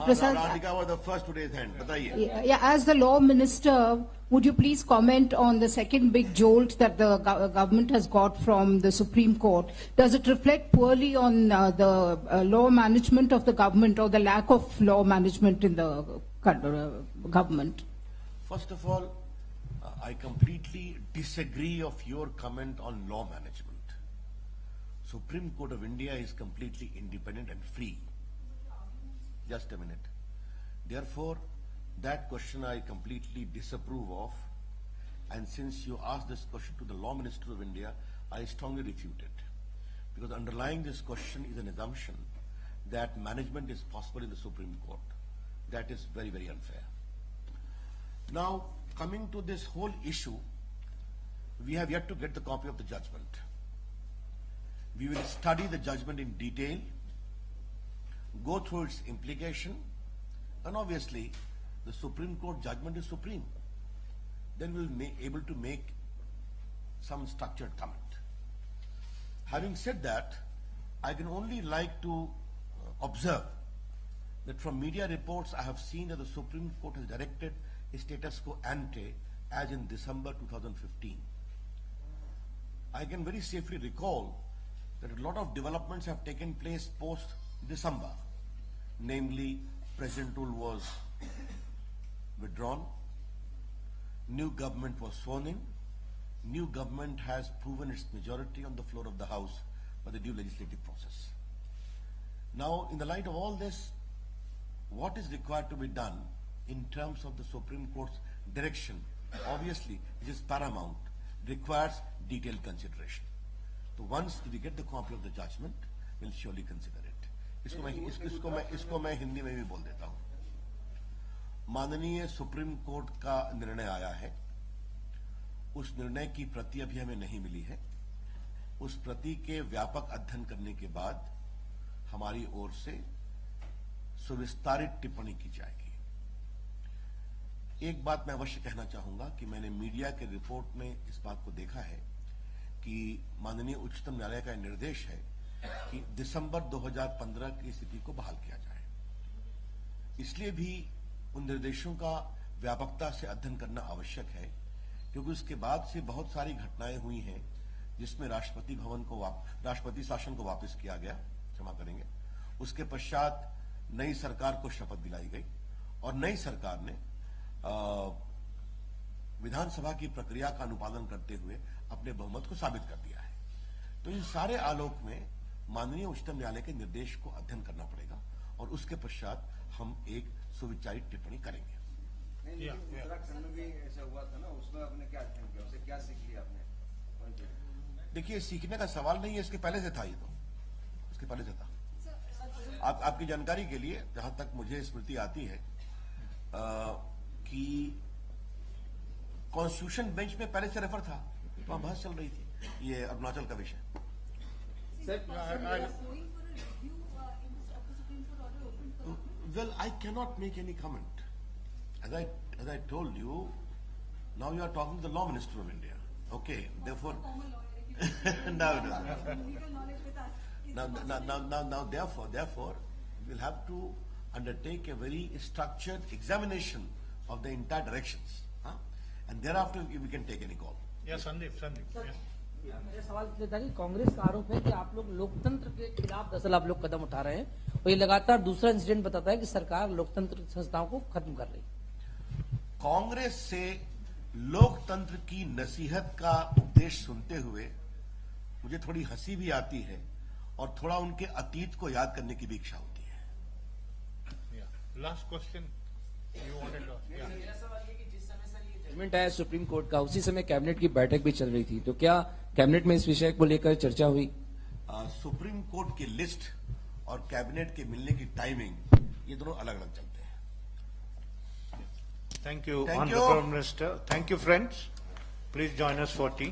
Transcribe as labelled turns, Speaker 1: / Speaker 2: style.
Speaker 1: Prasad,
Speaker 2: Radhika was the first to raise hand. Bataiye.
Speaker 1: yeah, as the law minister, would you please comment on the second big jolt that the government has got from the Supreme Court? Does it reflect poorly on the law management of the government or the lack of law management in the government?
Speaker 2: First of all, I completely disagree of your comment on law management. Supreme Court of India is completely independent and free. Just a minute. Therefore, that question I completely disapprove of. And since you asked this question to the Law Minister of India, I strongly refute it. Because underlying this question is an assumption that management is possible in the Supreme Court. That is very, very unfair. Now, coming to this whole issue, we have yet to get the copy of the judgment. We will study the judgment in detail, go through its implication, and obviously the Supreme Court judgment is supreme. Then we'll be able to make some structured comment. Having said that, I can only like to observe that from media reports I have seen that the Supreme Court has directed a status quo ante as in December 2015. I can very safely recall that a lot of developments have taken place post-December. Namely, President Rule was withdrawn, new government was sworn in, new government has proven its majority on the floor of the House by the due legislative process. Now, in the light of all this, what is required to be done in terms of the Supreme Court's direction, obviously, which is paramount, requires detailed consideration. So once we get the copy of the judgment, we'll surely consider it. इसको मैं हिंदी में भी बोल देता हूं। माननीय supreme court का निर्णय आया है, उस निर्णय की प्रति अभी हमें नहीं मिली है। उस प्रति के व्यापक अध्ययन करने के बाद हमारी ओर से सुविस्तारित टिप्पणी की जाएगी। एक बात मैं अवश्य कहना चाहूंगा कि मैंने मीडिया के रिपोर्ट में इस बात को देखा है कि माननीय उच्चतम न्यायालय का निर्देश है कि दिसंबर 2015 की स्थिति को बहाल किया जाए। इसलिए भी उन निर्देशों का व्यापकता से अध्ययन करना आवश्यक है, क्योंकि उसके बाद से बहुत सारी घटनाएं हुई हैं जिसमें राष्ट्रपति शासन को वापस किया गया, क्षमा करेंगे। उसके पश्चात नई सरकार को शपथ दिलाई गई और नई सरकार ने विधानसभा की प्रक्रिया का अनुपालन करते हुए अपने बहुमत को साबित कर दिया है। तो इन सारे आलोक में माननीय उच्चतम न्यायालय के निर्देश को अध्ययन करना पड़ेगा और उसके पश्चात हम एक सुविचारित टिप्पणी करेंगे।
Speaker 3: उत्तराखंड में भी ऐसा हुआ था ना, उसमें आपने क्या अध्ययन किया, उसे क्या सीख लिया आपने?
Speaker 2: देखिए, सीखने का सवाल नहीं है, इसके पहले से था। ये तो इसके पहले से था। आपकी जानकारी के लिए, जहां तक मुझे स्मृति आती है कि कॉन्स्टिट्यूशन बेंच में पहले से रेफर था, वहां बहस चल रही थी ये अरुणाचल का विषय। Well, I cannot make any comment. As I told you, now you are talking to the Law Minister of India. Okay, therefore, therefore, we'll have to undertake a very structured examination of the entire directions, and thereafter we can take any call.
Speaker 4: Yeah, Sandeep.
Speaker 5: मेरा सवाल ये था कि कांग्रेस का आरोप है कि आप लोग लोकतंत्र के खिलाफ दरअसल आप लोग कदम उठा रहे हैं और ये लगातार दूसरा इंसिडेंट बताता है कि सरकार लोकतंत्र संस्थाओं को खत्म कर रही है।
Speaker 2: कांग्रेस से लोकतंत्र की नसीहत का उपदेश सुनते हुए मुझे थोड़ी हंसी भी आती है और थोड़ा उनके अतीत को याद करने की भी इच्छा होती है।
Speaker 4: Last question you wanted
Speaker 5: judgement आया सुप्रीम कोर्ट का, उसी समय कैबिनेट की बैठक भी चल रही थी, तो क्या कैबिनेट में इस विषय को लेकर चर्चा हुई?
Speaker 2: सुप्रीम कोर्ट की लिस्ट और कैबिनेट के मिलने की टाइमिंग, ये दोनों अलग अलग चलते हैं।
Speaker 4: Thank you honourable minister. Thank you friends, please join us for T.